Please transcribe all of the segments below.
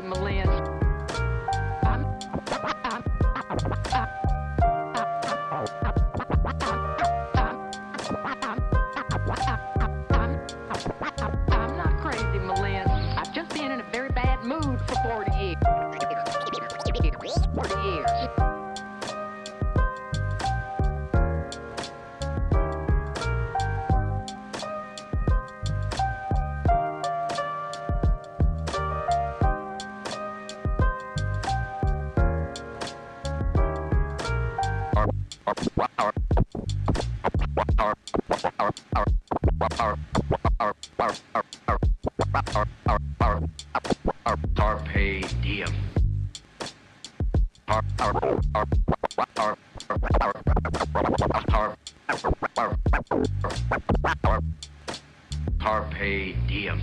crazy, Malin. I'm not crazy, Malin. I've just been in a very bad mood for 40 years. 40 years. Carpe diem. Carpe diem.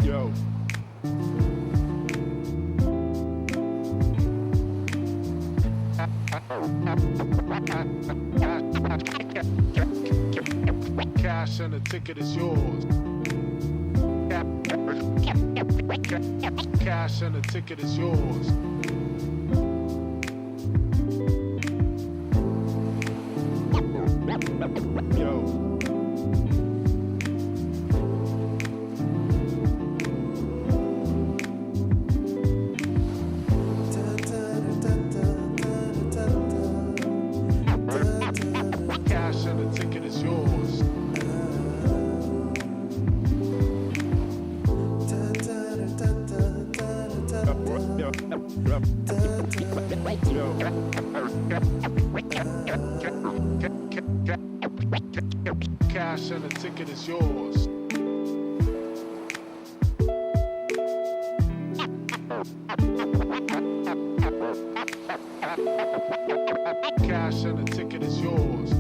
Yo. Cash and the ticket is yours. Cash and the ticket is yours. Yo. Cash and the ticket is yours. Cash and the ticket is yours. Cash and the ticket is yours.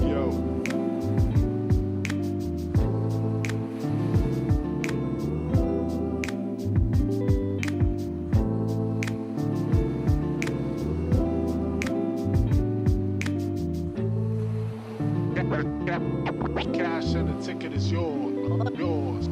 Yo. Cash and the ticket is yours. Yours.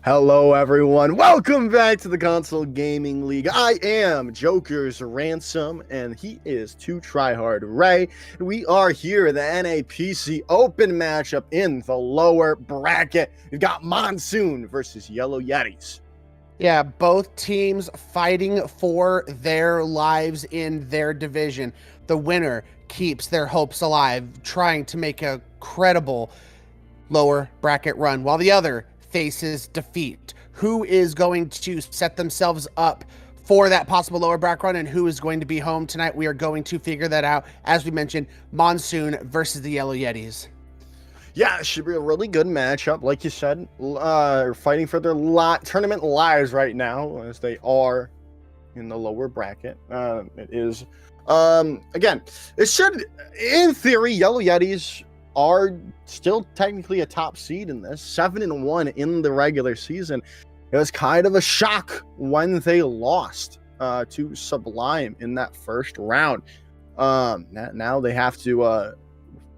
Hello, everyone. Welcome back to the Console Gaming League. I am Joker's Ransom, and he is Too Tryhard Ray. We are here in the NAPC Open matchup in the lower bracket. We've got Monsoon versus Yellow Yetis. Yeah, both teams fighting for their lives in their division. The winner keeps their hopes alive, trying to make a credible lower bracket run, while the other faces defeat. Who is going to set themselves up for that possible lower bracket run and who is going to be home tonight? We are going to figure that out. As we mentioned, Monsoon versus the Yellow Yetis. Yeah, it should be a really good matchup. Like you said, fighting for their tournament lives right now as they are in the lower bracket. It is, again, it should, in theory, Yellow Yetis are still technically a top seed in this, 7-1 in the regular season. It was kind of a shock when they lost to Sublime in that first round. Now they have to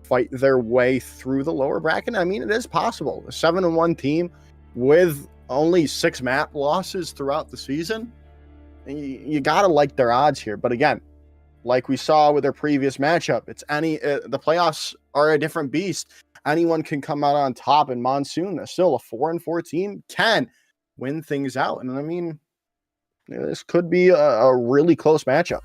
fight their way through the lower bracket. I mean, it is possible. A 7-1 team with only 6 map losses throughout the season. You gotta like their odds here. But again, like we saw with their previous matchup, it's the playoffs are a different beast. Anyone can come out on top, and Monsoon, still a 4-4 team, can win things out. And I mean, this could be a really close matchup.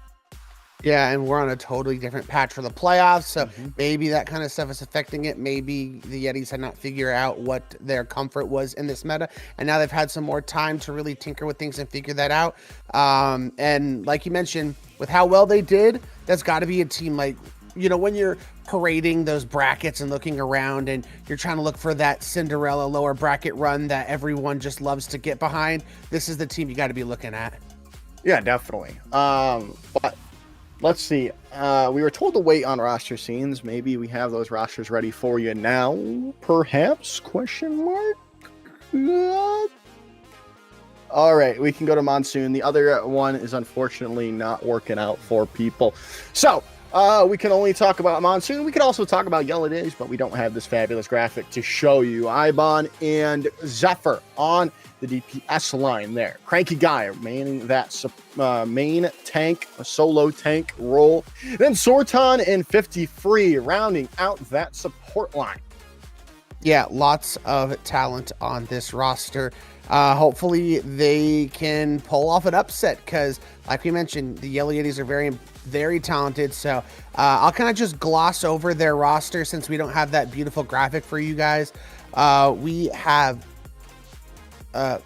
Yeah, and we're on a totally different patch for the playoffs, so maybe that kind of stuff is affecting it. Maybe the Yetis had not figured out what their comfort was in this meta, and now they've had some more time to really tinker with things and figure that out. And like you mentioned, with how well they did, that's got to be a team like, you know, when you're parading those brackets and looking around and you're trying to look for that Cinderella lower bracket run that everyone just loves to get behind, this is the team you got to be looking at. Yeah, definitely. But let's see. We were told to wait on roster scenes. Maybe we have those rosters ready for you now. Perhaps? Question mark? All right, we can go to Monsoon. The other one is unfortunately not working out for people. So we can only talk about Monsoon. We can also talk about Yellow Yetis, but we don't have this fabulous graphic to show you. Ibon and Zephyr on the DPS line there. Cranky Guy manning that main tank, a solo tank role. Then Sorton and 50 Free rounding out that support line. Yeah, lots of talent on this roster. Hopefully they can pull off an upset because, like we mentioned, the Yellow Yetis are very, very talented. So I'll kind of just gloss over their roster since we don't have that beautiful graphic for you guys. We have... I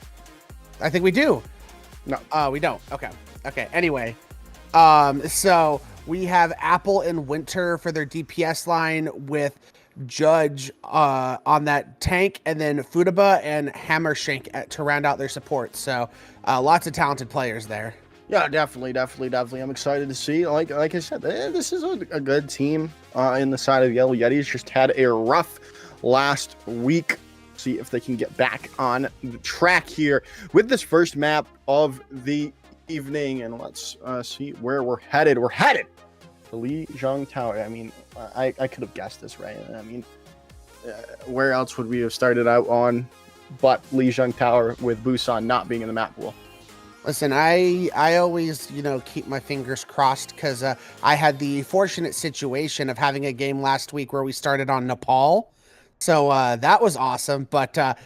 think we do. No, we don't. Okay. Anyway, so we have Apple and Winter for their DPS line with Judge on that tank, and then Futaba and Hammershank to round out their support. So lots of talented players there. Yeah, definitely. I'm excited to see. Like I said, this is a good team in the side of Yellow Yetis. Just had a rough last week. See if they can get back on the track here with this first map of the evening, and let's see where we're headed. We're headed the Lee Zhang Tower. I mean, I could have guessed this, right? I mean, where else would we have started out on but Lee Zhang Tower with Busan not being in the map pool? Listen, I always, keep my fingers crossed because I had the fortunate situation of having a game last week where we started on Nepal. So that was awesome. But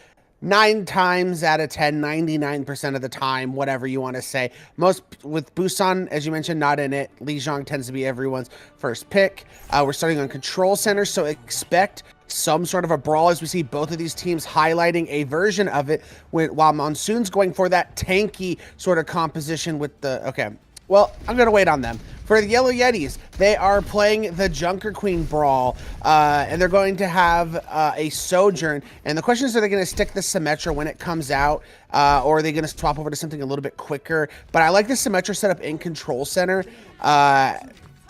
9 times out of 10, 99% of the time, whatever you want to say. Most with Busan, as you mentioned, not in it. Lijiang tends to be everyone's first pick. We're starting on Control Center, so expect some sort of a brawl as we see both of these teams highlighting a version of it while Monsoon's going for that tanky sort of composition with the... Okay, well, I'm going to wait on them. For the Yellow Yetis, they are playing the Junker Queen Brawl, and they're going to have a Sojourn. And the question is, are they going to stick the Symmetra when it comes out, or are they going to swap over to something a little bit quicker? But I like the Symmetra setup in Control Center.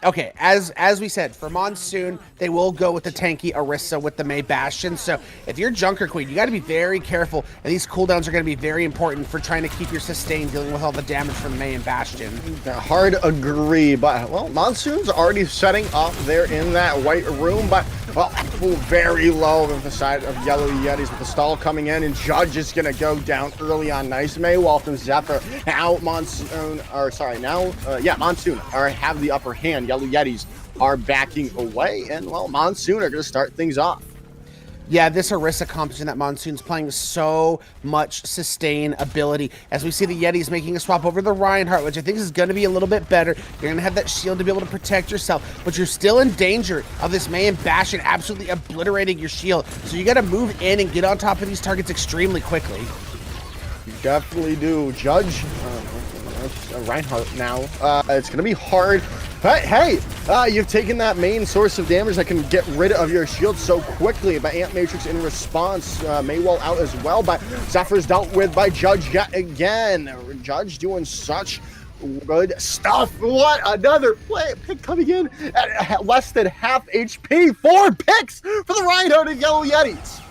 Okay, as we said, for Monsoon, they will go with the tanky Orisa with the Mei Bastion. So if you're Junker Queen, you got to be very careful. And these cooldowns are going to be very important for trying to keep your sustain, dealing with all the damage from the Mei and Bastion. Hard agree, but, well, Monsoon's already setting up there in that white room, but, well, very low on the side of Yellow Yetis with the stall coming in, and Judge is going to go down early on Nice Mei, while from Zephyr. Now Monsoon have the upper hand. Yellow Yetis are backing away, and, well, Monsoon are going to start things off. Yeah, this Orisa composition that Monsoon's playing with so much sustain ability. As we see the Yetis making a swap over the Reinhardt, which I think is going to be a little bit better. You're going to have that shield to be able to protect yourself, but you're still in danger of this Mei and Bastion absolutely obliterating your shield. So you got to move in and get on top of these targets extremely quickly. You definitely do. Judge, Reinhardt now. It's going to be hard. Hey, you've taken that main source of damage that can get rid of your shield so quickly. But Ant Matrix in response, Maywall out as well. But Zephyr's dealt with by Judge yet again. Judge doing such good stuff. What another pick coming in at less than half HP. 4 picks for the Reinhardt and Yellow Yetis.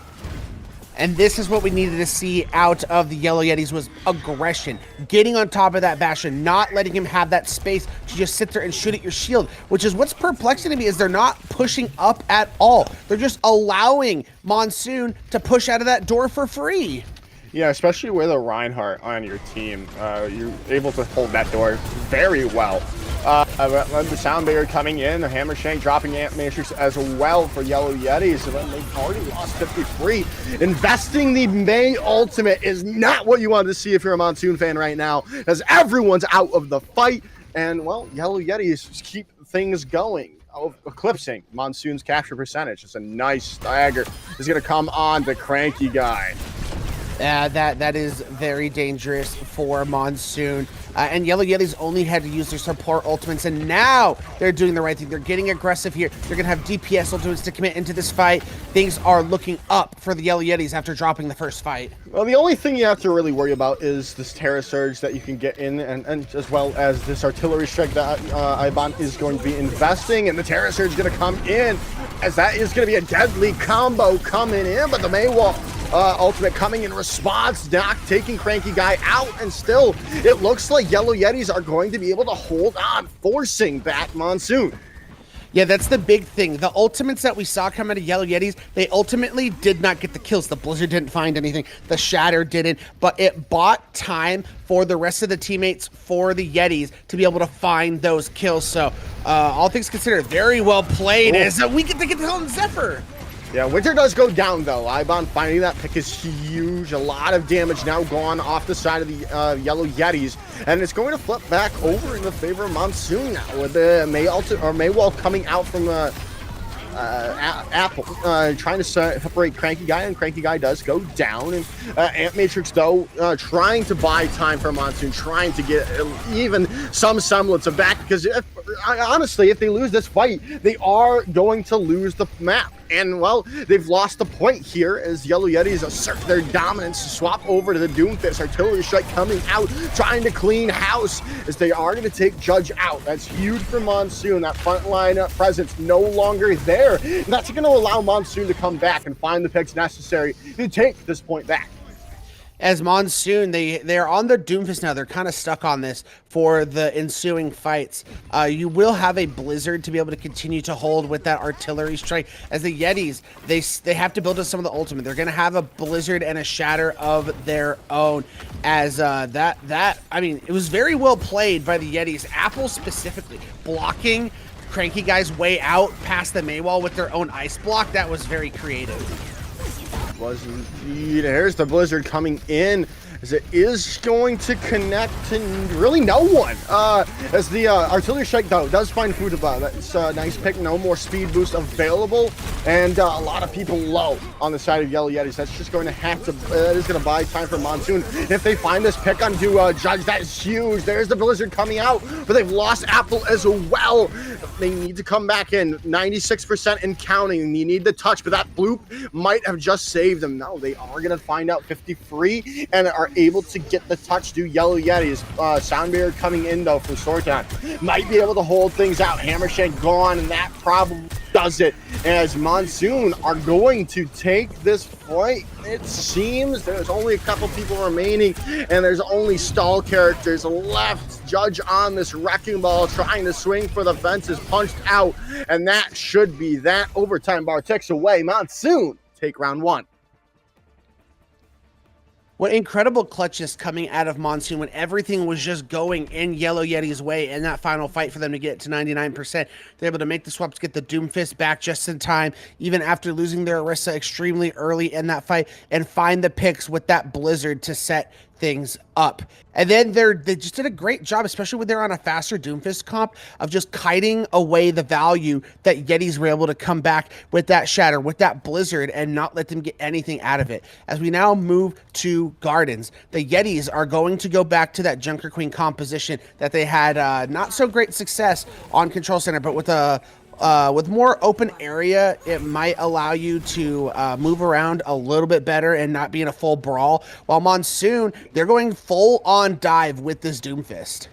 And this is what we needed to see out of the Yellow Yetis was aggression. Getting on top of that Bastion, not letting him have that space to just sit there and shoot at your shield, which is what's perplexing to me is they're not pushing up at all. They're just allowing Monsoon to push out of that door for free. Yeah, especially with a Reinhardt on your team. You're able to hold that door very well. The sound barrier coming in, the Hammer Shank dropping Ant Matrix as well for Yellow Yetis. And they've already lost 53. Investing the Mei ultimate is not what you want to see if you're a Monsoon fan right now, as everyone's out of the fight. And, well, Yellow Yetis keep things going, eclipsing Monsoon's capture percentage. It's a nice stagger. Is going to come on the Cranky Guy. That is very dangerous for Monsoon. And Yellow Yetis only had to use their support ultimates, and now they're doing the right thing. They're getting aggressive here. They're going to have DPS ultimates to commit into this fight. Things are looking up for the Yellow Yetis after dropping the first fight. Well, the only thing you have to really worry about is this Terra Surge that you can get in, and as well as this Artillery Strike that Iban is going to be investing, and the Terra Surge is going to come in, as that is going to be a deadly combo coming in, but the Maywall ultimate coming in response, Doc taking Cranky Guy out, and still, it looks like Yellow Yetis are going to be able to hold on, forcing back Monsoon. Yeah, that's the big thing. The ultimates that we saw come out of Yellow Yetis, they ultimately did not get the kills. The Blizzard didn't find anything. The Shatter didn't. But it bought time for the rest of the teammates for the Yetis to be able to find those kills. So, all things considered, very well played. As we get to get on Zephyr. Yeah, Winter does go down, though. Iban finding that pick is huge. A lot of damage now gone off the side of the Yellow Yetis. And it's going to flip back over in the favor of Monsoon now with the Maywall coming out from the Apple, trying to separate Cranky Guy, and Cranky Guy does go down. And Ant Matrix, though, trying to buy time for Monsoon, trying to get even some semblance of back, because honestly, if they lose this fight, they are going to lose the map. And, well, they've lost the point here as Yellow Yetis assert their dominance, swap over to the Doomfist. Artillery Strike coming out, trying to clean house as they are going to take Judge out. That's huge for Monsoon. That front line presence no longer there. And that's going to allow Monsoon to come back and find the picks necessary to take this point back. as Monsoon, they're on the Doomfist now. They're kind of stuck on this for the ensuing fights. You will have a Blizzard to be able to continue to hold with that artillery strike. As the Yetis, they have to build up some of the ultimate. They're going to have a Blizzard and a Shatter of their own. As I mean, it was very well played by the Yetis. Apple specifically blocking Cranky Guy's way out past the Maywall with their own ice block. That was very creative. Was indeed. Here's the Blizzard coming in as it is going to connect to really no one. As the artillery strike though does find Futaba. That's a nice pick. No more speed boost available, and a lot of people low on the side of Yellow Yetis. That's just going to have to. That is going to buy time for Monsoon. If they find this pick onto Judge, that is huge. There's the Blizzard coming out, but they've lost Apple as well. They need to come back in 96% and counting. You need the touch, but that bloop might have just saved them. No, they are going to find out 53 and are able to get the touch to Yellow Yetis. Sound barrier coming in though from Sortan. Might be able to hold things out. Hammershank gone, and that probably does it. As Monsoon are going to take this fight. It seems there's only a couple people remaining, and there's only stall characters left. Judge on this wrecking ball, trying to swing for the fences, punched out, and that should be that. Overtime bar ticks away. Monsoon take round one. What incredible clutches coming out of Monsoon when everything was just going in Yellow Yeti's way in that final fight for them to get to 99%. They're able to make the swaps, get the Doomfist back just in time, even after losing their Orisa extremely early in that fight, and find the picks with that Blizzard to set things up. And then they just did a great job, especially when they're on a faster Doomfist comp, of just kiting away the value that Yetis were able to come back with that Shatter, with that Blizzard, and not let them get anything out of it. As we now move to Gardens, the Yetis are going to go back to that Junker Queen composition that they had not so great success on Control Center, but with more open area, it might allow you to move around a little bit better and not be in a full brawl. While Monsoon, they're going full on dive with this Doomfist.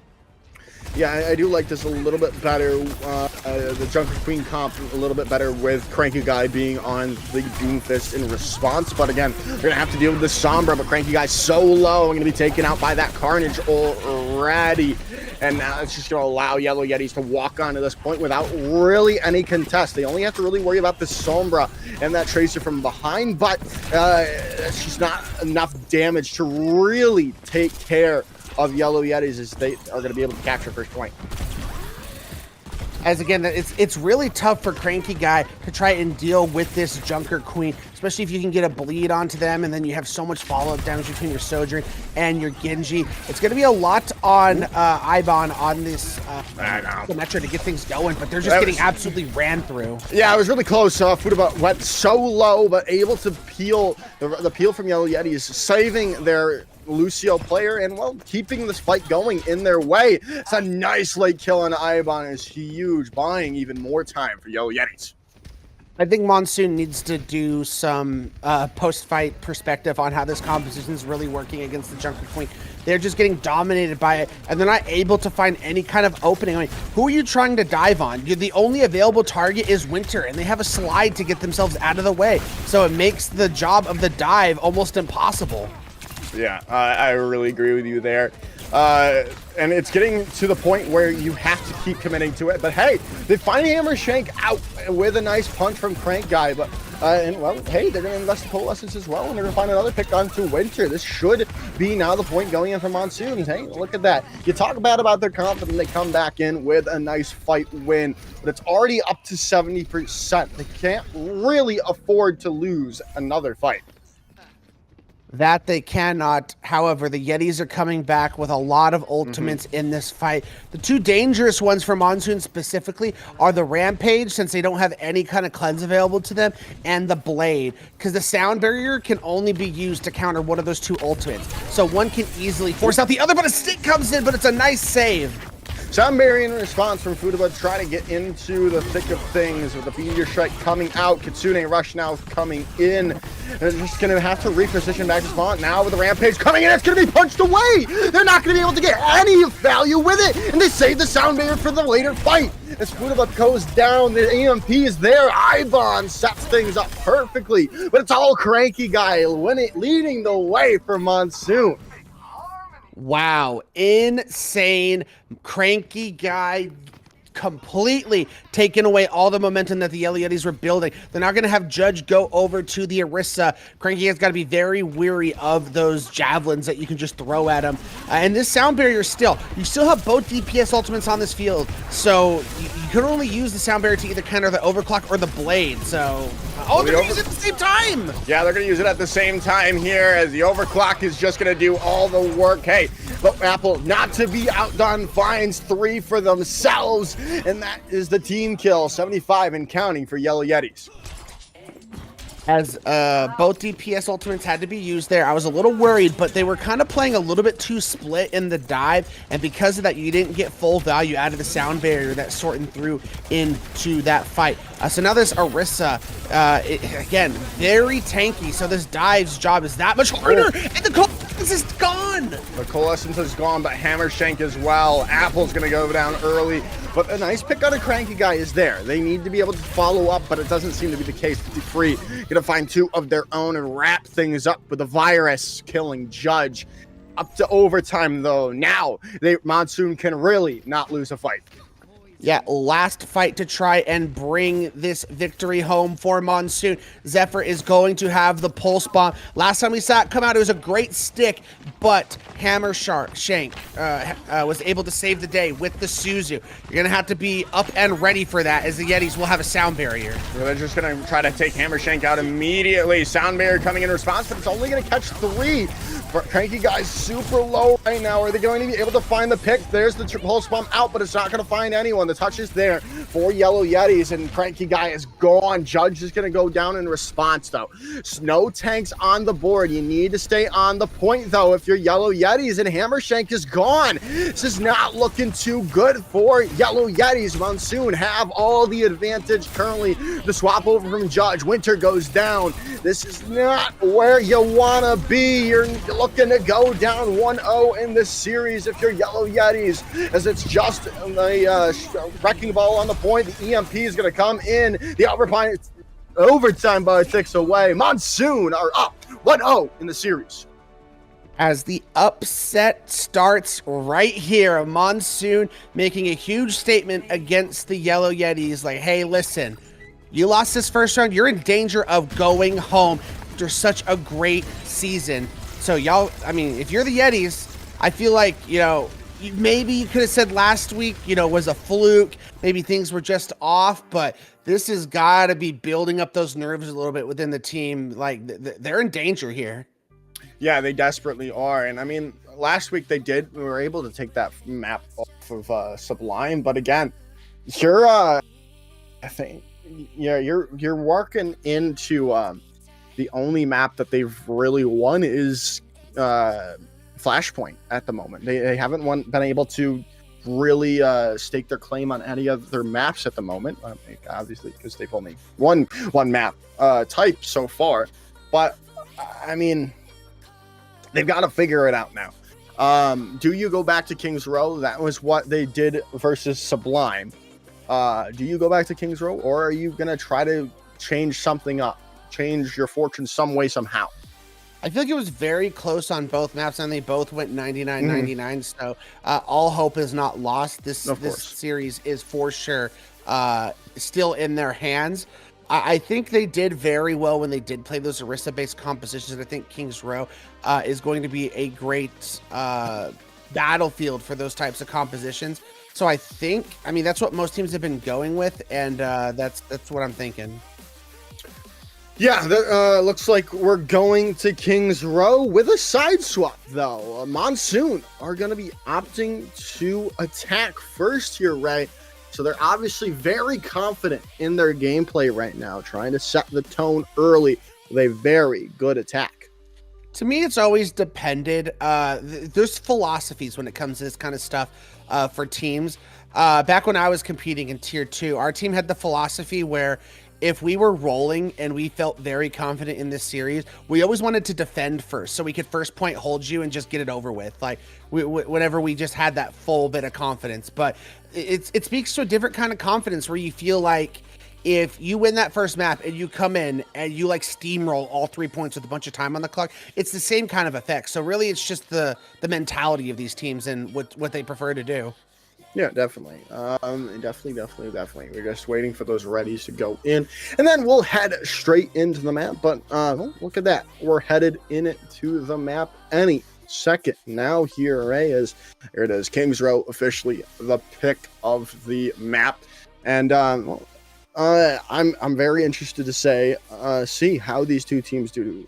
Yeah, I do like this a little bit better. The Junker Queen comp a little bit better with Cranky Guy being on the Doomfist in response. But again, they're going to have to deal with the Sombra, but Cranky Guy's so low and going to be taken out by that Carnage already. And now it's just going to allow Yellow Yetis to walk onto this point without really any contest. They only have to really worry about the Sombra and that Tracer from behind, but it's just not enough damage to really take care of Yellow Yetis as they are going to be able to capture first point. As again, it's really tough for Cranky Guy to try and deal with this Junker Queen, especially if you can get a bleed onto them, and then you have so much follow-up damage between your Sojourn and your Genji. It's going to be a lot on Ibon on this Metro to get things going, but they're just getting absolutely ran through. Yeah, it was really close. Futaba went so low, but able to peel the peel from Yellow Yetis, saving their Lucio player and, well, keeping this fight going in their way. It's a nice late kill on Ibon. Is huge, buying even more time for Yellow Yetis. I think Monsoon needs to do some post-fight perspective on how this composition is really working against the Junker Queen. They're just getting dominated by it, and they're not able to find any kind of opening. I mean, who are you trying to dive on? The only available target is Winter, and they have a slide to get themselves out of the way. So it makes the job of the dive almost impossible. Yeah, I really agree with you there. And it's getting to the point where you have to keep committing to it. But hey, they find Hammershank out with a nice punch from Crank Guy. But and well, hey, they're going to invest the Coalescence as well, and they're going to find another pick onto Winter. This should be now the point going in for Monsoon. Hey, look at that. You talk bad about their comp, and they come back in with a nice fight win. But it's already up to 70%. They can't really afford to lose another fight. That they cannot. However, the Yetis are coming back with a lot of ultimates in this fight. The two dangerous ones for Monsoon specifically are the Rampage, since they don't have any kind of cleanse available to them, and the Blade, because the Sound Barrier can only be used to counter one of those two ultimates. So one can easily force out the other, but a stick comes in, but it's a nice save. Sound Barrier in response from Futaba trying to get into the thick of things with the Meteor Strike coming out. Kitsune Rush now coming in. They're just going to have to reposition back to spawn. Now with the Rampage coming in, it's going to be punched away. They're not going to be able to get any value with it. And they save the Sound Barrier for the later fight. as Spudova goes down. The EMP is there. Ibon sets things up perfectly, but it's all Cranky Guy leading the way for Monsoon. Wow, insane. Cranky Guy completely taking away all the momentum that the Yellow Yetis were building. They're now going to have Judge go over to the Orisa. Cranky has got to be very weary of those javelins that you can just throw at him. And this sound barrier you still have both DPS ultimates on this field, so you can only use the sound barrier to either counter the overclock or the blade. So they're going to use it at the same time. Yeah, they're going to use it at the same time here, as the overclock is just going to do all the work. Hey, but Apple, not to be outdone, finds 3 for themselves, and that is the team kill, 75 and counting for Yellow Yetis. As both DPS ultimates had to be used there, I was a little worried, but they were kind of playing a little bit too split in the dive, and because of that, you didn't get full value out of the sound barrier that sorting through into that fight. So now this Orisa, again, very tanky, so this dive's job is that much harder, and the Coalescence is gone! The Coalescence is gone, but Hammershank as well. Apple's going to go down early, but a nice pick on a Cranky Guy is there. They need to be able to follow up, but it doesn't seem to be the case. 53 going to find 2 of their own and wrap things up with a virus killing Judge. Up to overtime, though. Now, Monsoon can really not lose a fight. Yeah, last fight to try and bring this victory home for Monsoon. Zephyr is going to have the pulse bomb. Last time we saw it come out, it was a great stick, but Hammershank was able to save the day with the Suzu. You're going to have to be up and ready for that, as the Yetis will have a sound barrier. They're just going to try to take Hammershank out immediately. Sound barrier coming in response, but it's only going to catch 3. Cranky Guy's super low right now. Are they going to be able to find the pick? There's the pulse bomb out, but it's not going to find anyone. The touch is there for Yellow Yetis, and Cranky Guy is gone. Judge is going to go down in response, though. No tanks on the board. You need to stay on the point, though, if you're Yellow Yetis, and Hammershank is gone. This is not looking too good for Yellow Yetis. Monsoon have all the advantage currently. The swap over from Judge. Winter goes down. This is not where you want to be. You're looking to go down 1-0 in this series if you're Yellow Yetis, as it's just a wrecking ball on the point. The EMP is going to come in. The overtime by 6 away. Monsoon are up 1-0 in the series. As the upset starts right here, Monsoon making a huge statement against the Yellow Yetis. Like, hey, listen, you lost this first round. You're in danger of going home after such a great season. So y'all, I mean, if you're the Yetis, I feel like, maybe you could have said last week, was a fluke. Maybe things were just off, but this has got to be building up those nerves a little bit within the team. Like, they're in danger here. Yeah, they desperately are. And I mean, last week we were able to take that map off of Sublime, but again, you're working into the only map that they've really won is Flashpoint at the moment. They haven't been able to really stake their claim on any other maps at the moment, obviously, because they've only won one map type so far. But I mean, they've got to figure it out now. Do you go back to Kings Row? That was what they did versus Sublime. Do you go back to Kings Row, or are you gonna try to change something up, change your fortune some way, somehow? I feel like it was very close on both maps, and they both went 99-99. So all hope is not lost. This series is for sure still in their hands. I think they did very well when they did play those Orisa-based compositions. And I think Kings Row is going to be a great battlefield for those types of compositions. So I mean, that's what most teams have been going with, and that's what I'm thinking. Yeah, looks like we're going to Kings Row with a side swap, though. Monsoon are going to be opting to attack first here, right? So they're obviously very confident in their gameplay right now, trying to set the tone early with a very good attack. To me, it's always depended. There's philosophies when it comes to this kind of stuff for teams. back when I was competing in tier 2, our team had the philosophy where if we were rolling and we felt very confident in this series, we always wanted to defend first so we could first point hold you and just get it over with. Like whenever we just had that full bit of confidence. But it speaks to a different kind of confidence where you feel like if you win that first map and you come in and you like steamroll all 3 points with a bunch of time on the clock, it's the same kind of effect. So really it's just the mentality of these teams and what they prefer to do. Yeah, definitely. Definitely. We're just waiting for those readies to go in, and then we'll head straight into the map. But look at that. We're headed into the map any second now here, Ray, here it is. Kings Row officially the pick of the map. And I'm very interested to see how these two teams do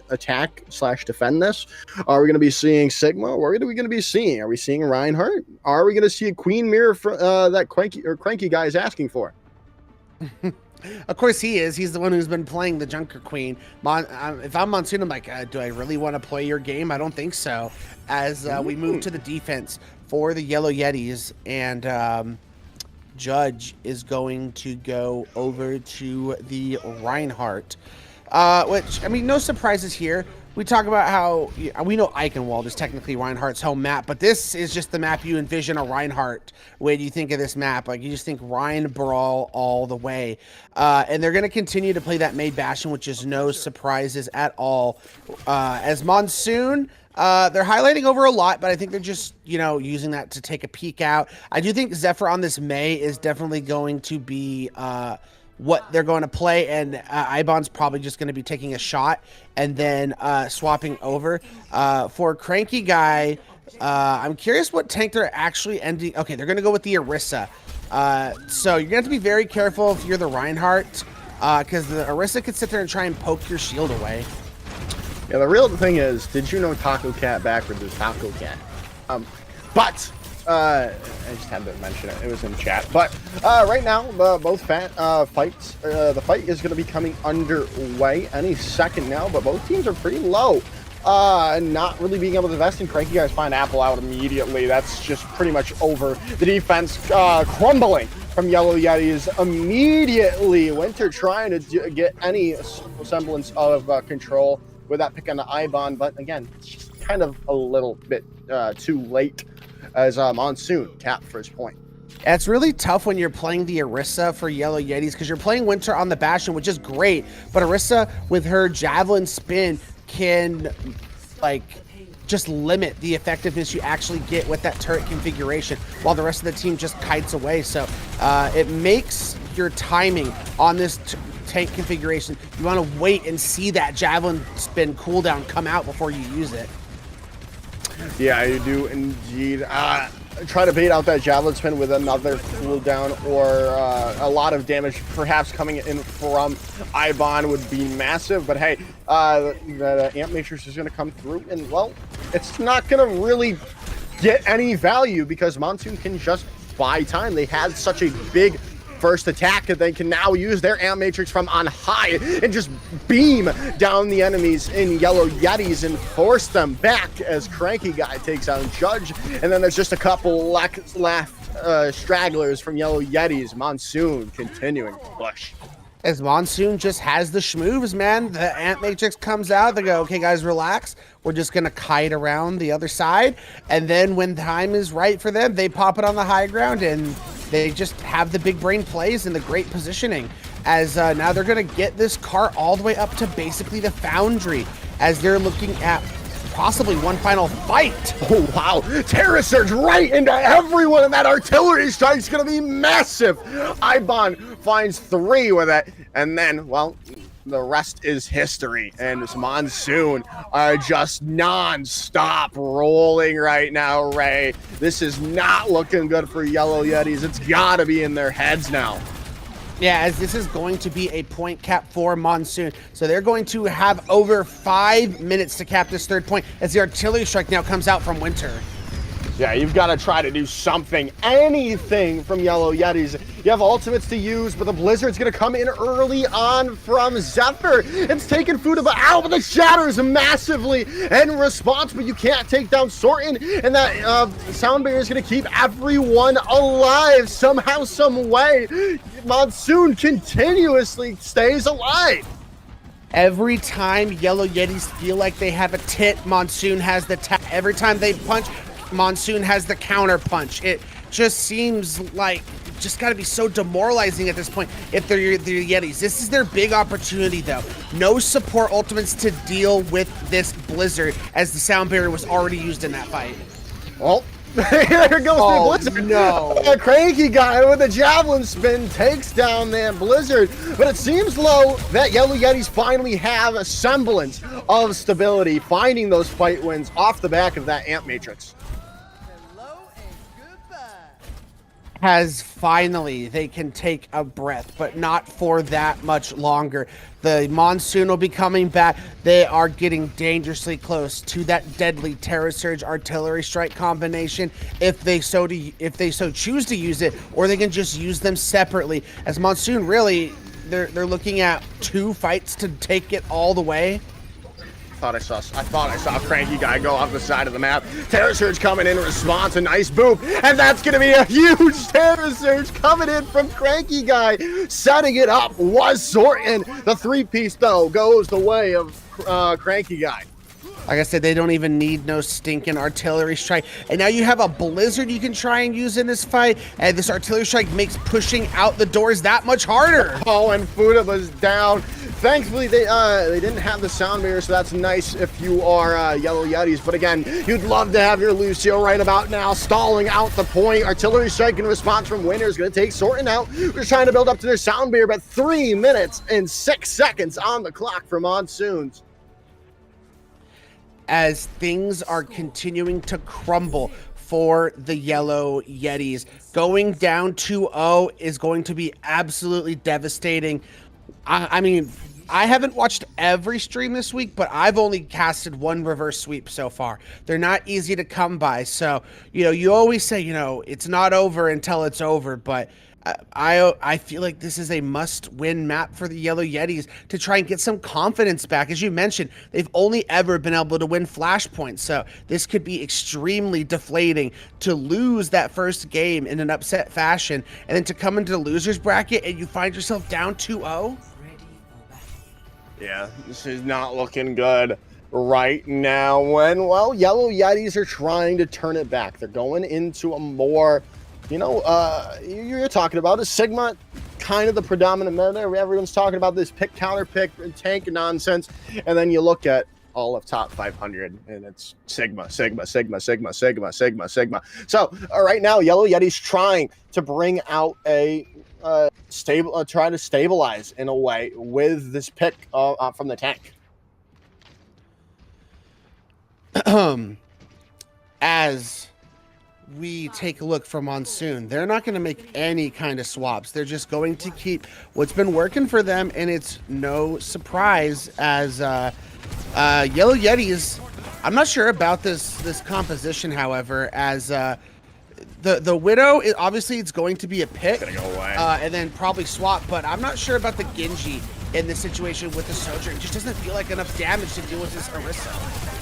attack / defend this. Are we going to be seeing Sigma? What are we going to be seeing? Are we seeing Reinhardt? Are we going to see a Queen Mirror for, that cranky guy is asking for? Of course he is. He's the one who's been playing the Junker Queen. If I'm Monsoon, I'm like, do I really want to play your game? I don't think so. As we move to the defense for the Yellow Yetis, and Judge is going to go over to the Reinhardt. Which, I mean, no surprises here. We talk about how we know Eichenwald is technically Reinhardt's home map, but this is just the map you envision a Reinhardt when you think of this map. Like, you just think Rhein Brawl all the way. And they're going to continue to play that Maid Bastion, which is no surprises at all. As Monsoon, they're highlighting over a lot, but I think they're just, using that to take a peek out. I do think Zephyr on this May is definitely going to be what they're going to play, and Ibon's probably just going to be taking a shot and then swapping over. For Cranky Guy, I'm curious what tank they're actually ending. Okay, they're going to go with the Orisa. So you're going to have to be very careful if you're the Reinhardt, because the Orisa could sit there and try and poke your shield away. Yeah, the real thing is, did you know Taco Cat backwards is Taco Cat? But I just had to mention it. It was in chat. But right now, both fights, the fight is going to be coming underway any second now. But both teams are pretty low. Not really being able to invest in Cranky Guys find Apple out immediately. That's just pretty much over. The defense crumbling from Yellow Yetis immediately. Winter trying to get any semblance of control with that pick on the Ibon. But again, it's just kind of a little bit too late, as Monsoon tapped for his point. It's really tough when you're playing the Orisa for Yellow Yetis, because you're playing Winter on the Bastion, which is great, but Orisa with her Javelin spin can just limit the effectiveness you actually get with that turret configuration, while the rest of the team just kites away. So it makes your timing on this tank configuration, you want to wait and see that Javelin spin cooldown come out before you use it. Yeah, you do indeed. Try to bait out that Javelin spin with another cooldown or a lot of damage perhaps coming in from Ibon would be massive. But hey, the Amp Matrix is going to come through, and well, it's not going to really get any value because Monsoon can just buy time. They had such a big first attack that they can now use their Amp Matrix from on high and just beam down the enemies in Yellow Yetis and force them back as Cranky Guy takes out Judge. And then there's just a couple left stragglers from Yellow Yetis. Monsoon continuing to push. As Monsoon just has the schmoves, man. The Amp Matrix comes out. They go, okay, guys, relax. We're just going to kite around the other side. And then when time is right for them, they pop it on the high ground and they just have the big brain plays and the great positioning. As now they're going to get this car all the way up to basically the Foundry as they're looking at possibly one final fight. Oh, wow. Terror Surge right into everyone, and that artillery strike's going to be massive. Ibon finds 3 with it, and then, well, the rest is history. And this Monsoon are just non-stop rolling right now, Ray. This is not looking good for Yellow Yetis. It's got to be in their heads now. Yeah, as this is going to be a point cap for Monsoon. So they're going to have over 5 minutes to cap this third point as the artillery strike now comes out from Winter. Yeah, you've got to try to do something, anything from Yellow Yetis. You have ultimates to use, but the Blizzard's going to come in early on from Zephyr. It's taking Futaba out, but the shatters massively in response, but you can't take down Sortin, and that sound barrier is going to keep everyone alive somehow, some way. Monsoon continuously stays alive. Every time Yellow Yetis feel like they have a tit, Monsoon has the every time they punch, Monsoon has the counter punch. It just seems like just got to be so demoralizing at this point if they're the Yetis. This is their big opportunity, though. No support ultimates to deal with this Blizzard, as the sound barrier was already used in that fight. Well, there goes the Blizzard. No. A cranky guy with a javelin spin takes down that Blizzard. But it seems, low, that Yellow Yetis finally have a semblance of stability, finding those fight wins off the back of that Amp Matrix. Has finally, they can take a breath, but not for that much longer. The Monsoon will be coming back. They are getting dangerously close to that deadly Terror Surge artillery strike combination if they so choose to use it, or they can just use them separately. As Monsoon, really, they're looking at 2 fights to take it all the way. I thought I saw a cranky guy go off the side of the map. Terror Surge coming in response, a nice boom, and that's going to be a huge Terror Surge coming in from cranky guy. Setting it up was Sortin. The 3-piece, though, goes the way of cranky guy. Like I said, they don't even need no stinking artillery strike. And now you have a Blizzard you can try and use in this fight. And this artillery strike makes pushing out the doors that much harder. Oh, and Futaba's down. Thankfully, they didn't have the sound barrier, so that's nice if you are Yellow Yetis. But again, you'd love to have your Lucio right about now, stalling out the point. Artillery strike in response from Winter is going to take Sortin out. We're trying to build up to their sound barrier, but 3 minutes and 6 seconds on the clock for Monsoons. As things are continuing to crumble for the Yellow Yetis, going down 2-0 is going to be absolutely devastating. I mean, I haven't watched every stream this week, but I've only casted 1 reverse sweep so far. They're not easy to come by. So, you always say, it's not over until it's over, but I feel like this is a must-win map for the Yellow Yetis to try and get some confidence back. As you mentioned, they've only ever been able to win Flashpoint, so this could be extremely deflating to lose that first game in an upset fashion, and then to come into the loser's bracket and you find yourself down 2-0. Yeah, this is not looking good right now when, well, Yellow Yetis are trying to turn it back. They're going into a more, you're talking about a Sigma, kind of the predominant meta. Everyone's talking about this pick, counter pick, tank nonsense. And then you look at all of top 500 and it's Sigma. So right now, Yellow Yeti's trying to bring out a try to stabilize in a way with this pick from the tank. As we take a look for Monsoon, they're not going to make any kind of swaps. They're just going to keep what's been working for them, and it's no surprise as Yellow Yetis. I'm not sure about this composition, however, as the Widow, obviously it's going to be a pick, Gonna go away. And then probably swap, but I'm not sure about the Genji in this situation with the Soldier. It just doesn't feel like enough damage to deal with this Orisa.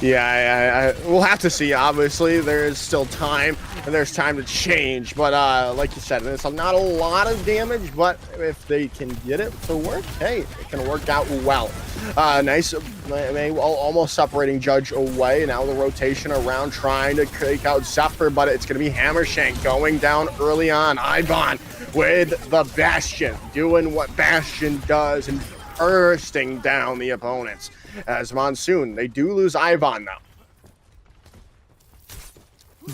Yeah, we'll have to see. Obviously, there is still time, and there's time to change. But like you said, it's not a lot of damage, but if they can get it to work, hey, it can work out well. Nice, almost separating Judge away. Now the rotation around trying to take out Zephyr, but it's going to be Hammershank going down early on. Ivan with the Bastion, doing what Bastion does and bursting down the opponents. As Monsoon, they do lose Ivan now.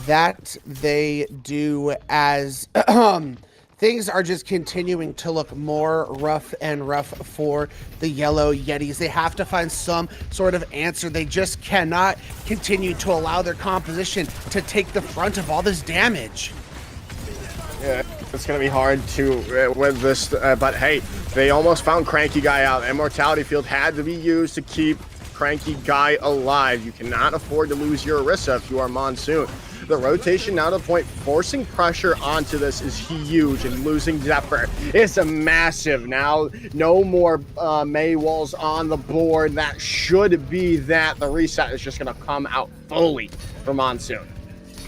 That they do, as things are just continuing to look more rough and rough for the Yellow Yetis. They have to find some sort of answer. They just cannot continue to allow their composition to take the front of all this damage. Yeah, it's going to be hard to with this, but hey, they almost found Cranky Guy out. Immortality Field had to be used to keep Cranky Guy alive. You cannot afford to lose your Orisa if you are Monsoon. The rotation now to the point, forcing pressure onto this is huge, and losing Zephyr is a massive. Now, no more May walls on the board. That should be that. The reset is just going to come out fully for Monsoon.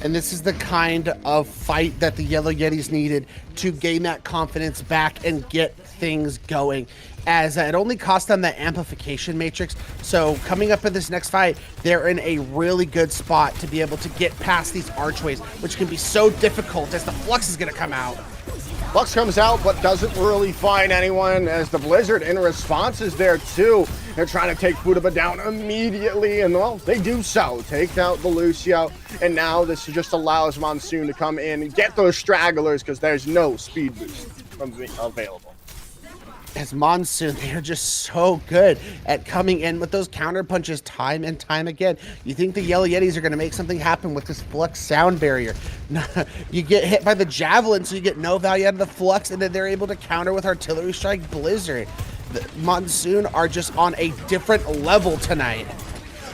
And this is the kind of fight that the Yellow Yetis needed to gain that confidence back and get things going, as it only cost them that amplification matrix. So coming up in this next fight, they're in a really good spot to be able to get past these archways, which can be so difficult as the Flux is going to come out. Flux comes out, but doesn't really find anyone, as the Blizzard in response is there too. They're trying to take Futaba down immediately, and well, they do so. Take out the Lucio, and now this just allows Monsoon to come in and get those stragglers, because there's no speed boost available. As Monsoon, they're just so good at coming in with those counter punches time and time again. You think the Yellow Yetis are going to make something happen with this Flux sound barrier. You get hit by the Javelin, so you get no value out of the Flux, and then they're able to counter with Artillery Strike Blizzard. The Monsoon are just on a different level tonight.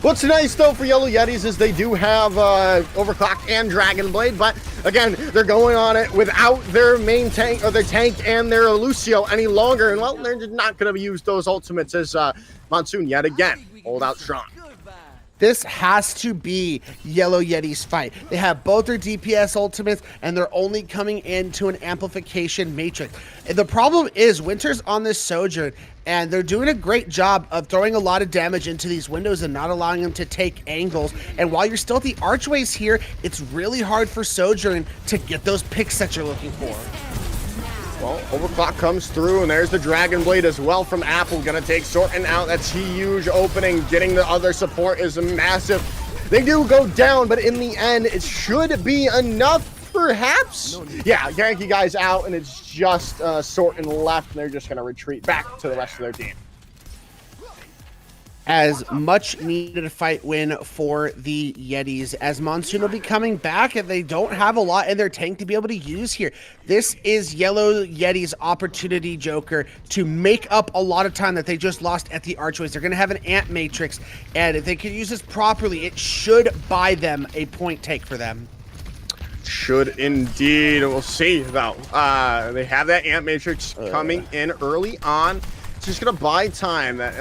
What's nice, though, for Yellow Yetis is they do have Overclock and Dragon Blade, but again, they're going on it without their main tank, or their tank and their Lucio any longer, and well, they're just not going to use those ultimates as Monsoon yet again hold out strong. This has to be Yellow Yeti's fight. They have both their DPS ultimates, and they're only coming into an amplification matrix. The problem is Winter's on this Sojourn, and they're doing a great job of throwing a lot of damage into these windows and not allowing them to take angles. And while you're still at the archways here, it's really hard for Sojourn to get those picks that you're looking for. Well, Overclock comes through, and there's the Dragon Blade as well from Apple. Gonna take Sortin out. That's a huge opening. Getting the other support is massive. They do go down, but in the end, it should be enough, perhaps? Yeah, Yankee guy's out, and it's just Sortin left, and they're just gonna retreat back to the rest of their team. As much needed a fight win for the Yetis, as Monsoon will be coming back, and they don't have a lot in their tank to be able to use here. This is Yellow Yeti's opportunity, Joker, to make up a lot of time that they just lost at the archways. They're going to have an amp matrix, and if they can use this properly, it should buy them a point take for them. Should indeed. We'll see, though. They have that amp matrix coming in early on. It's just going to buy time. That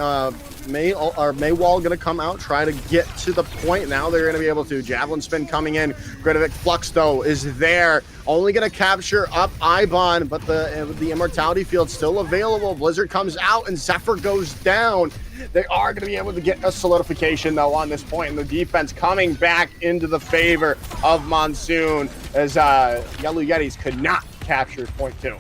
Maywall going to come out, try to get to the point. Now they're going to be able to. Javelin spin coming in. Gritovic Flux, though, is there. Only going to capture up Ibon, but the Immortality Field's still available. Blizzard comes out, and Zephyr goes down. They are going to be able to get a solidification, though, on this point. And the defense coming back into the favor of Monsoon, as Yellow Yetis could not capture point 2.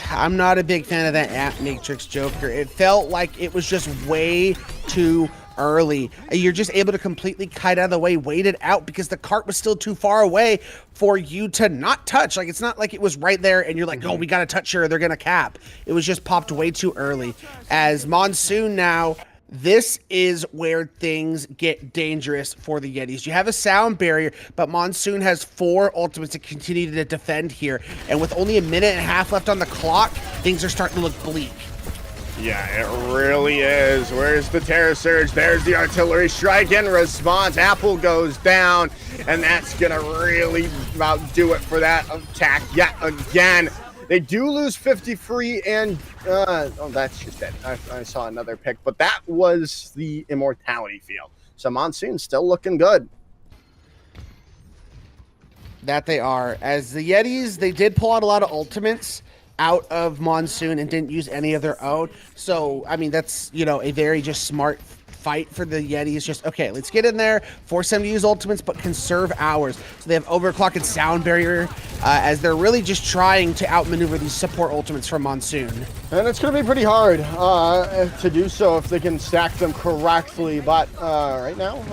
I'm not a big fan of that amp matrix, Joker. It felt like it was just way too early. You're just able to completely kite out of the way, wait it out, because the cart was still too far away for you to not touch. Like, it's not like it was right there and you're like, oh, we got to touch her, they're going to cap. It was just popped way too early. As Monsoon now, this is where things get dangerous for the Yetis. You have a sound barrier, but Monsoon has 4 ultimates to continue to defend here. And with only a minute and a half left on the clock, things are starting to look bleak. Yeah, it really is. Where's the Terror Surge? There's the Artillery Strike in response. Apple goes down, and that's going to really about do it for that attack yet again. They do lose 50 free, and oh, that's just it. I saw another pick, but that was the Immortality Field. So Monsoon still looking good. That they are. As the Yetis, they did pull out a lot of ultimates out of Monsoon and didn't use any of their own. So, I mean, that's, you know, a very just smart fight for the Yetis. Just, okay, let's get in there, force them to use ultimates, but conserve ours. So they have Overclock and Sound Barrier, as they're really just trying to outmaneuver these support ultimates from Monsoon. And it's going to be pretty hard to do so if they can stack them correctly. But right now,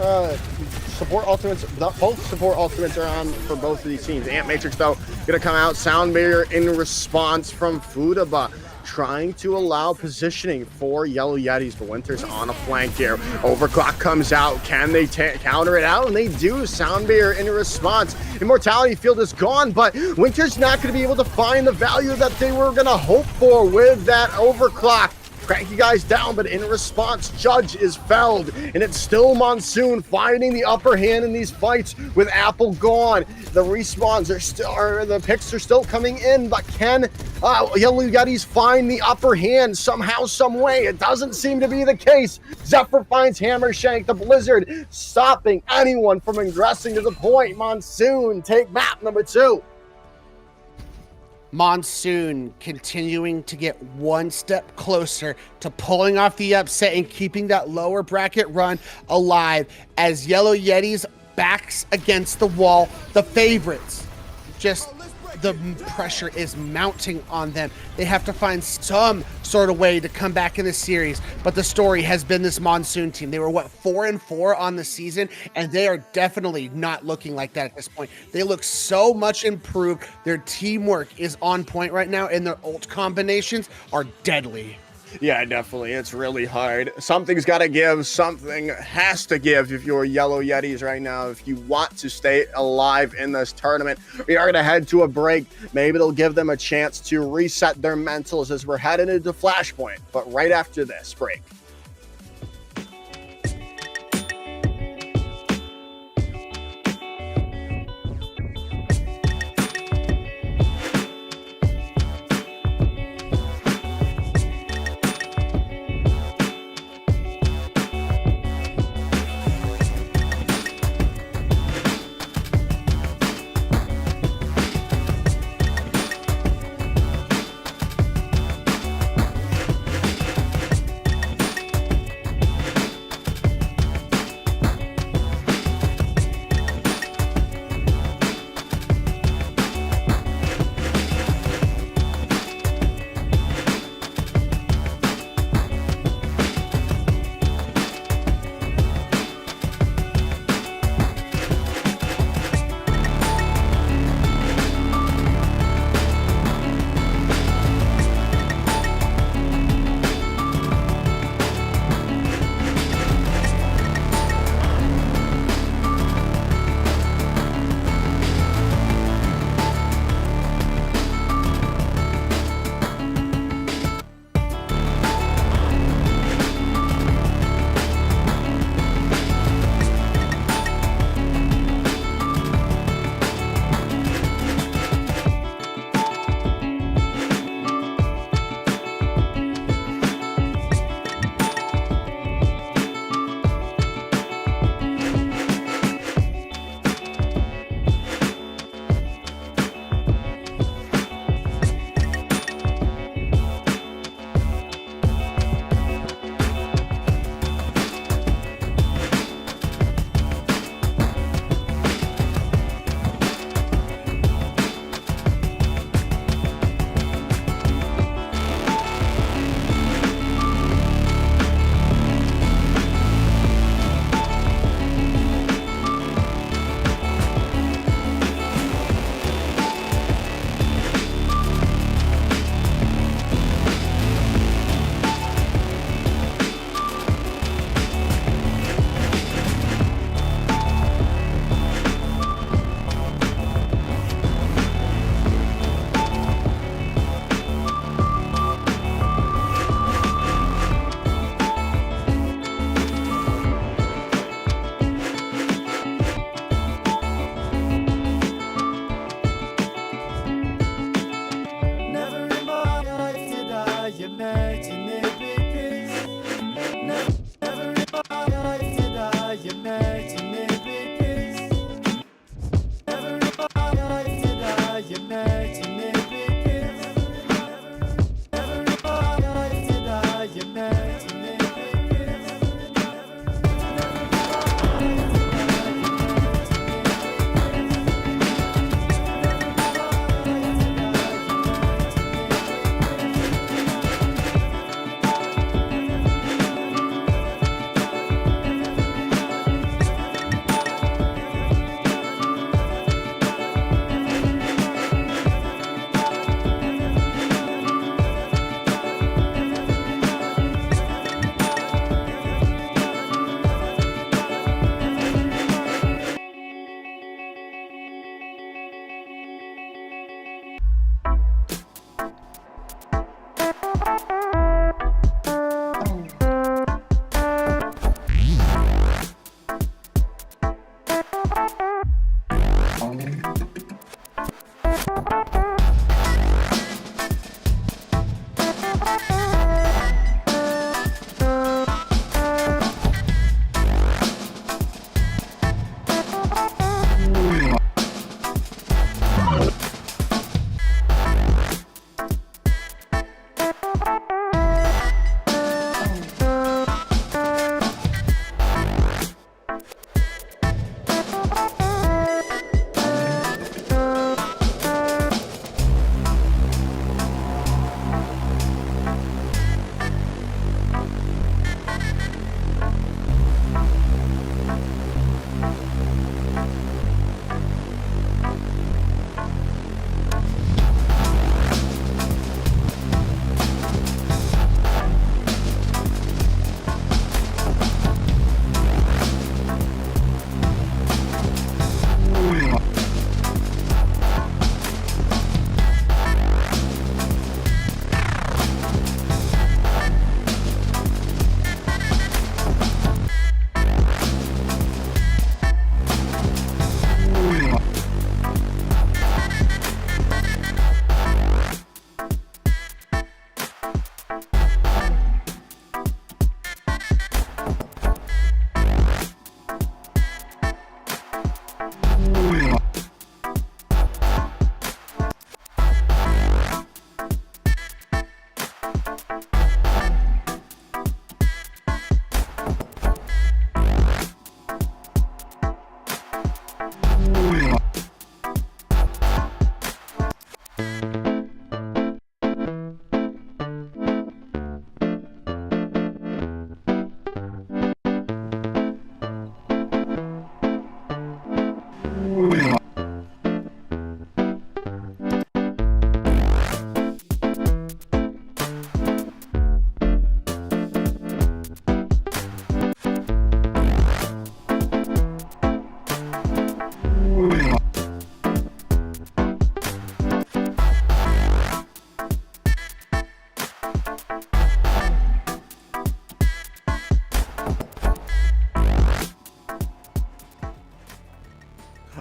support ultimates, both support ultimates are on for both of these teams. Amp Matrix, though, going to come out. Sound Barrier in response from Futaba, trying to allow positioning for Yellow Yetis, but Winter's on a flank here. Overclock comes out. Can they counter it out? And they do. Sound Barrier in response. Immortality Field is gone, but Winter's not going to be able to find the value that they were going to hope for with that Overclock. track you guys down, but in response, Judge is felled, and it's still Monsoon finding the upper hand in these fights with Apple gone. The respawns are still, or the picks are still coming in, but can Yellow Yetis find the upper hand somehow, some way? It doesn't seem to be the case. Zephyr finds Hammershank, the Blizzard, stopping anyone from ingressing to the point. Monsoon take map number 2. Monsoon continuing to get one step closer to pulling off the upset and keeping that lower bracket run alive as Yellow Yetis backs against the wall. The favorites, just the pressure is mounting on them. They have to find some sort of way to come back in the series, but the story has been this Monsoon team. They were 4-4 on the season, and they are definitely not looking like that at this point. They look so much improved. Their teamwork is on point right now, and their ult combinations are deadly. Yeah, definitely. It's really hard. Something's got to give. Something has to give if you're Yellow Yetis right now. If you want to stay alive in this tournament, we are going to head to a break. Maybe it'll give them a chance to reset their mentals as we're heading into Flashpoint. But right after this break.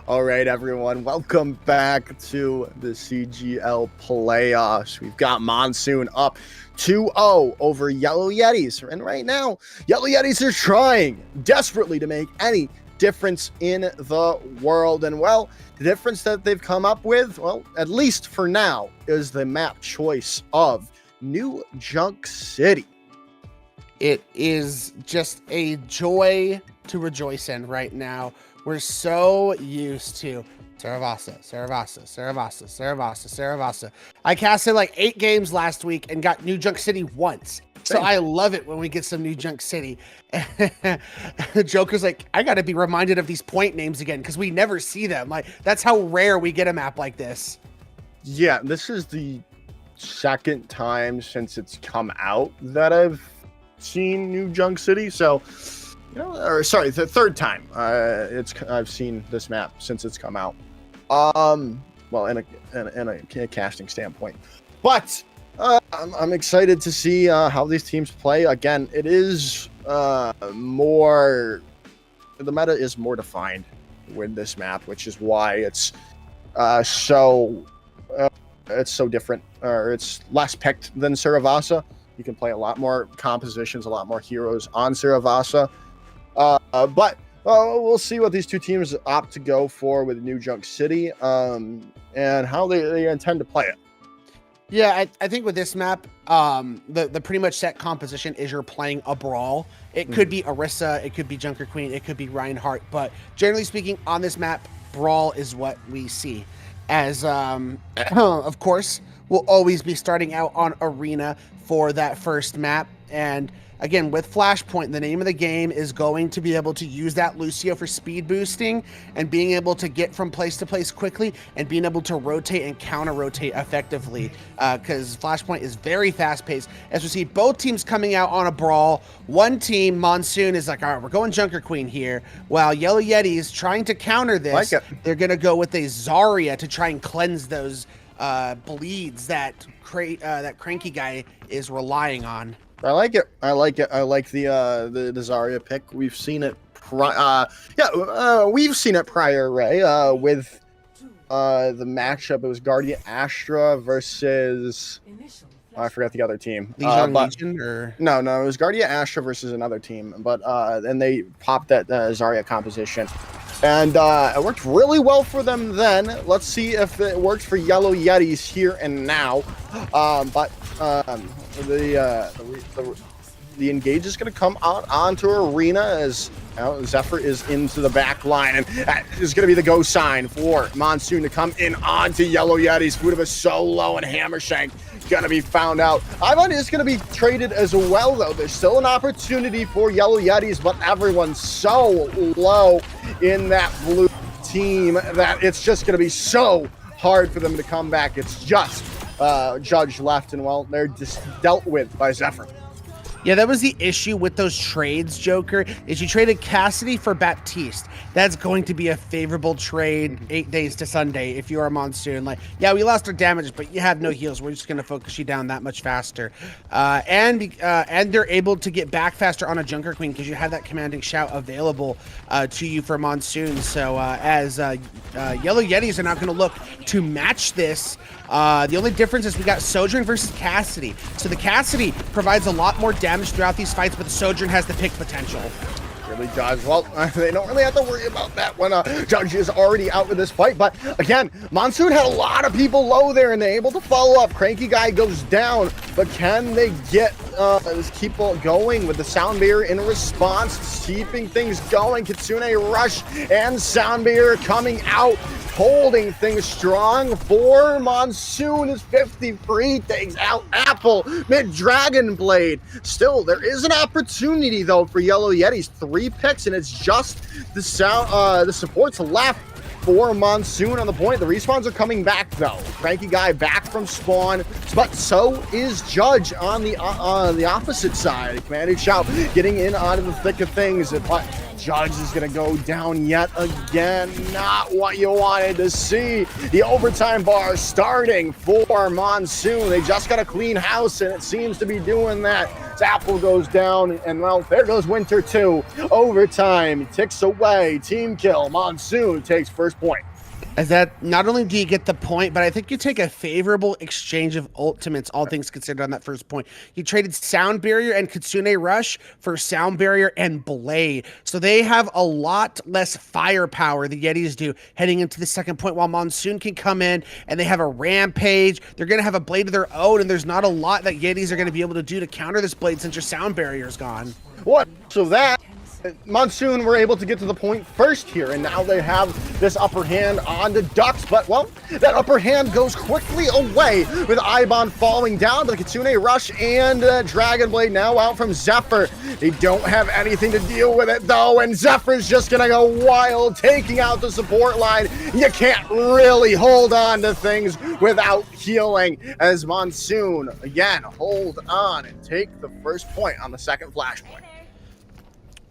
All right, everyone, welcome back to the CGL playoffs. We've got Monsoon up 2-0 over Yellow Yetis. And right now, Yellow Yetis are trying desperately to make any difference in the world. And well, the difference that they've come up with, well, at least for now, is the map choice of New Junk City. It is just a joy to rejoice in right now. We're so used to Saravasa. I casted like 8 games last week and got New Junk City once. So I love it when we get some New Junk City. The Joker's like, I got to be reminded of these point names again because we never see them. Like, that's how rare we get a map like this. Yeah, this is the second time since it's come out that I've seen New Junk City. So, you know, or sorry, the third time I've seen this map since it's come out. Well, in a casting standpoint, but I'm excited to see how these teams play. Again, it is more, the meta is more defined with this map, which is why it's so different, or it's less picked than Saravasa. You can play a lot more compositions, a lot more heroes on Saravasa. But we'll see what these two teams opt to go for with New Junk City, and how they intend to play it. Yeah, I think with this map, the pretty much set composition is you're playing a brawl. It could be Orisa, it could be Junker Queen, it could be Reinhardt, but generally speaking, on this map, brawl is what we see. As, of course, we'll always be starting out on Arena for that first map, and again, with Flashpoint, the name of the game is going to be able to use that Lucio for speed boosting and being able to get from place to place quickly and being able to rotate and counter-rotate effectively, because Flashpoint is very fast-paced. As we see both teams coming out on a brawl, one team, Monsoon, is like, all right, we're going Junker Queen here, while Yellow Yeti is trying to counter this. They're going to go with a Zarya to try and cleanse those bleeds that Cranky guy is relying on. I like it. I like the Zarya pick. We've seen it. We've seen it prior, Ray. With the matchup, it was Guardian Astra versus. Oh, I forgot the other team. Legion, or no, it was Guardian Astra versus another team. But then they popped that Zarya composition, and it worked really well for them. Then let's see if it works for Yellow Yetis here and now. The engage is going to come out onto Arena as Zephyr is into the back line, and that is going to be the go sign for Monsoon to come in onto Yellow Yetis. Fuda solo and Hammershank going to be found out. Ivan is going to be traded as well, though. There's still an opportunity for Yellow Yetis, but everyone's so low in that blue team that it's just going to be so hard for them to come back. It's just Judge left, and well, they're just dealt with by Zephyr. Yeah, that was the issue with those trades, Joker, is you traded Cassidy for Baptiste. That's going to be a favorable trade 8 days to Sunday if you are Monsoon. Like, yeah, we lost our damage, but you have no heals. We're just going to focus you down that much faster. And they're able to get back faster on a Junker Queen because you have that commanding shout available to you for Monsoon. So as Yellow Yetis are not going to look to match this, the only difference is we got Sojourn versus Cassidy. So the Cassidy provides a lot more damage throughout these fights, but the Sojourn has the pick potential. Really does. Well, they don't really have to worry about that when Judge is already out with this fight. But again, Monsoon had a lot of people low there, and they're able to follow up. Cranky guy goes down, but can they get keep going with the Sound Barrier in response, keeping things going? Kitsune Rush and Sound Barrier coming out, holding things strong for Monsoon. Is 53, takes out Apple, mid-Dragon Blade. Still, there is an opportunity, though, for Yellow Yetis. 3 picks, and it's just the supports left for Monsoon on the point. The respawns are coming back, though. Cranky guy back from spawn, but so is Judge on the opposite side. Commanding shout, getting in out of the thick of things, but Judge is going to go down yet again. Not what you wanted to see. The overtime bar starting for Monsoon. They just got a clean house, and it seems to be doing that. Zapple goes down, and well, there goes Winter too. Overtime ticks away. Team kill. Monsoon takes first point. As that, not only do you get the point, but I think you take a favorable exchange of ultimates, all things considered, on that first point. You traded Sound Barrier and Kitsune Rush for Sound Barrier and Blade. So they have a lot less firepower, the Yetis do, heading into the second point, while Monsoon can come in and they have a Rampage. They're going to have a Blade of their own, and there's not a lot that Yetis are going to be able to do to counter this Blade since your Sound Barrier is gone. What? So that Monsoon were able to get to the point first here, and now they have this upper hand on the Ducks, but well, that upper hand goes quickly away with Ibon falling down to the Kitsune Rush, and Dragon Blade now out from Zephyr. They don't have anything to deal with it though, and Zephyr's just gonna go wild, taking out the support line. You can't really hold on to things without healing, as Monsoon again hold on and take the first point on the second flashpoint.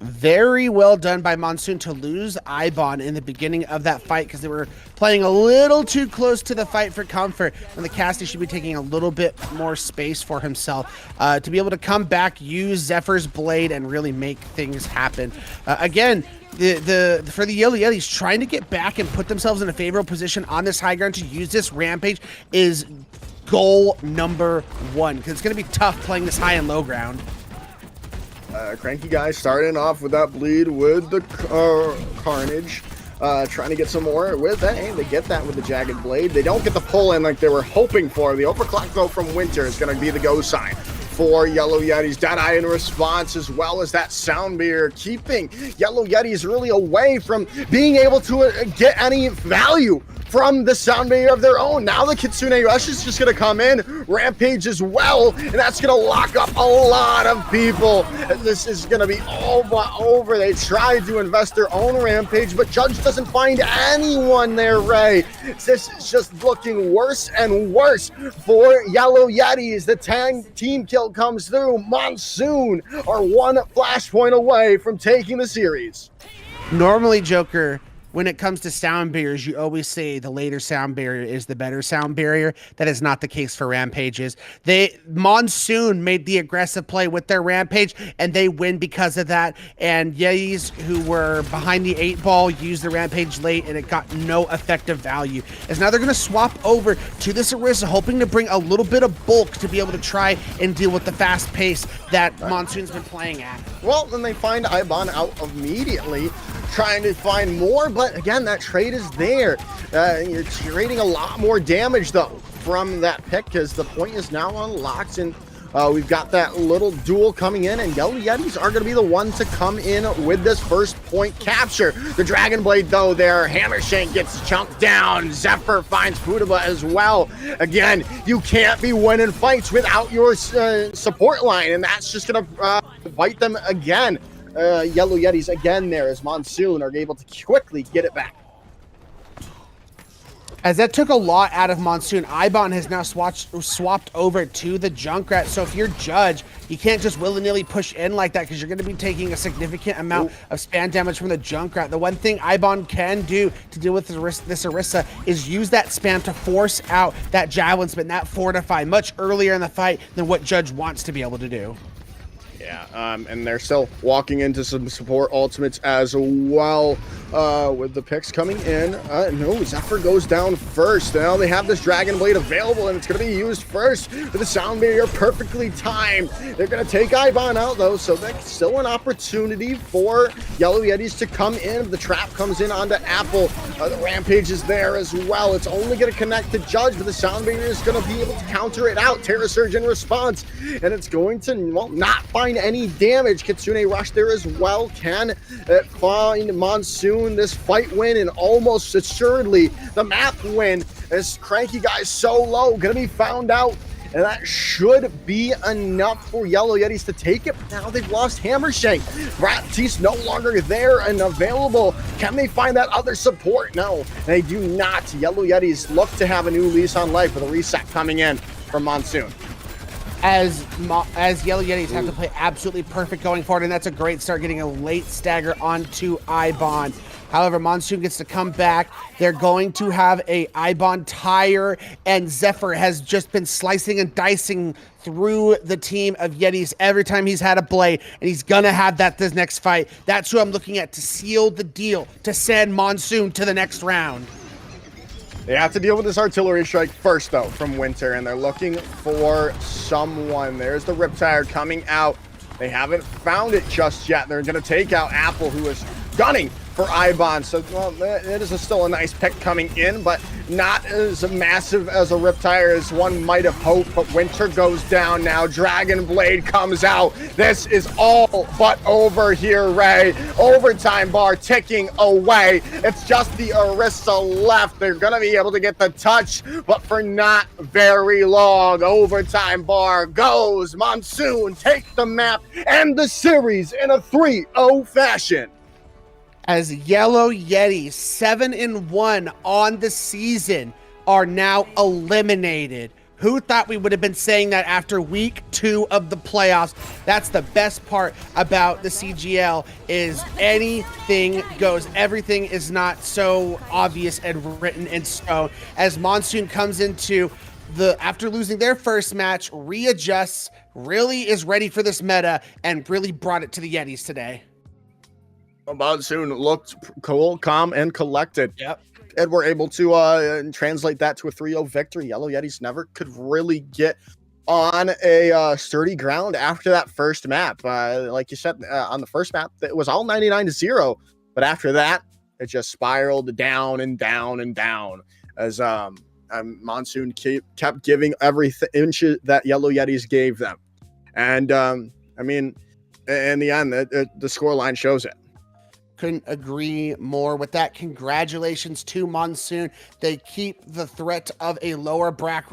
Very well done by Monsoon to lose Ibon in the beginning of that fight, because they were playing a little too close to the fight for comfort, and the caster should be taking a little bit more space for himself to be able to come back, use Zephyr's Blade, and really make things happen. Again, for the Yellow Yetis, trying to get back and put themselves in a favorable position on this high ground to use this Rampage is goal number one, because it's going to be tough playing this high and low ground. Cranky guys starting off with that bleed with the Carnage, trying to get some more with that. Hey, they get that with the Jagged Blade. They don't get the pull in like they were hoping for. The overclock though from Winter is going to be the go sign for Yellow Yetis. Deadeye in response, as well as that Sound Barrier, keeping Yellow Yetis really away from being able to get any value from the Sound Barrier of their own. Now the Kitsune Rush is just going to come in, Rampage as well, and that's going to lock up a lot of people. This is going to be all but over. They tried to invest their own Rampage, but Judge doesn't find anyone there, Ray. This is just looking worse and worse for Yellow Yetis. The team kill comes through. Monsoon are one flashpoint away from taking the series. Normally, Joker, when it comes to sound barriers, you always say the later sound barrier is the better sound barrier. That is not the case for Rampages. Monsoon made the aggressive play with their Rampage, and they win because of that. And Yetis, who were behind the 8-ball, used the Rampage late, and it got no effective value. As now they're going to swap over to this Orisa, hoping to bring a little bit of bulk to be able to try and deal with the fast pace that Monsoon's been playing at. Well, then they find Ibon out immediately, trying to find more, but again, that trade is there. You're trading a lot more damage though from that pick, because the point is now unlocked, and we've got that little duel coming in, and Yellow Yetis are going to be the one to come in with this first point capture. The Dragon Blade though there, Hammershank gets chunked down, Zephyr finds Futaba as well. Again, you can't be winning fights without your support line, and that's just going to bite them again. Yellow Yetis again there, as Monsoon are able to quickly get it back. As that took a lot out of Monsoon, Ibon has now swapped over to the Junkrat. So if you're Judge, you can't just willy-nilly push in like that, because you're going to be taking a significant amount of spam damage from the Junkrat. The one thing Ibon can do to deal with this Orisa is use that spam to force out that Javelin Spin, that Fortify, much earlier in the fight than what Judge wants to be able to do. Yeah, and they're still walking into some support ultimates as well, with the picks coming in. No, Zephyr goes down first. Now they have this Dragon Blade available, and it's going to be used first with the Sound Barrier perfectly timed. They're going to take Ibon out, though, so that's still an opportunity for Yellow Yetis to come in. The trap comes in onto Apple. The Rampage is there as well. It's only going to connect to Judge, but the Sound Barrier is going to be able to counter it out. Terra Surge in response, and it's going to, well, not find any damage. Kitsune Rush there as well. Can find Monsoon this fight win, and almost assuredly the map win, as Cranky Guy's so low, gonna be found out, and that should be enough for Yellow Yetis to take it. But now they've lost Hammershank. Baptiste no longer there and available. Can they find that other support? No, they do not. Yellow Yetis look to have a new lease on life with a reset coming in from Monsoon. as Yellow Yetis have to play absolutely perfect going forward, and that's a great start, getting a late stagger onto Ibon. However, Monsoon gets to come back. They're going to have a Ibon tire, and Zephyr has just been slicing and dicing through the team of Yetis every time he's had a blade, and he's gonna have that this next fight. That's who I'm looking at to seal the deal, to send Monsoon to the next round. They have to deal with this artillery strike first, though, from Winter, and they're looking for someone. There's the Riptire coming out. They haven't found it just yet. They're going to take out Apple, who is gunning for Ibon. So, well, it is still a nice pick coming in, but not as massive as a Riptire as one might have hoped. But Winter goes down now. Dragon Blade comes out. This is all but over here, Ray. Overtime bar ticking away. It's just the Orisa left. They're going to be able to get the touch, but for not very long. Overtime bar goes. Monsoon take the map and the series in a 3-0 fashion. As Yellow Yetis, 7-1 on the season, are now eliminated. Who thought we would have been saying that after week 2 of the playoffs? That's the best part about the CGL, is anything goes. Everything is not so obvious and written in stone. As Monsoon comes into after losing their first match, readjusts, really is ready for this meta, and really brought it to the Yetis today. Monsoon looked cool, calm, and collected. Yep. And we're able to translate that to a 3-0 victory. Yellow Yetis never could really get on a sturdy ground after that first map. Like you said, on the first map, it was all 99-0. But after that, it just spiraled down and down and down as Monsoon kept giving every inch that Yellow Yetis gave them. And, I mean, in the end, the scoreline shows it. Couldn't agree more with that. Congratulations to Monsoon. They keep the threat of a lower bracket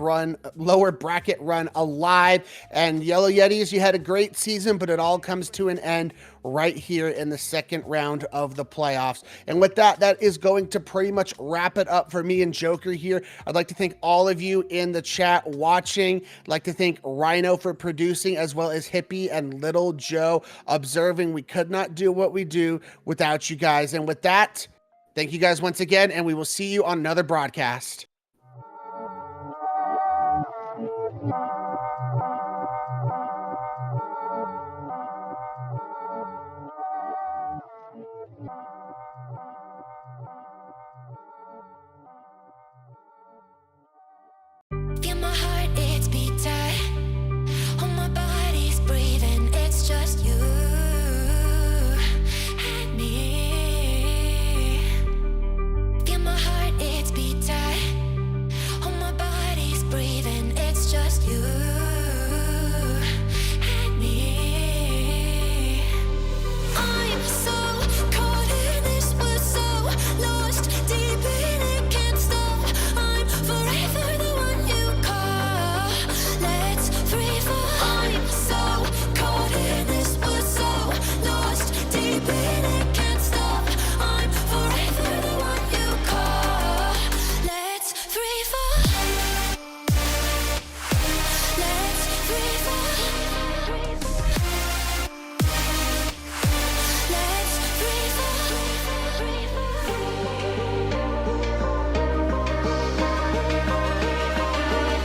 run alive. And Yellow Yetis, you had a great season, but it all comes to an end right here in the second round of the playoffs. And with that, that is going to pretty much wrap it up for me and Joker here. I'd like to thank all of you in the chat watching. I'd like to thank Rhino for producing, as well as Hippie and Little Joe observing. We could not do what we do without you guys. And with that, thank you guys once again, and we will see you on another broadcast.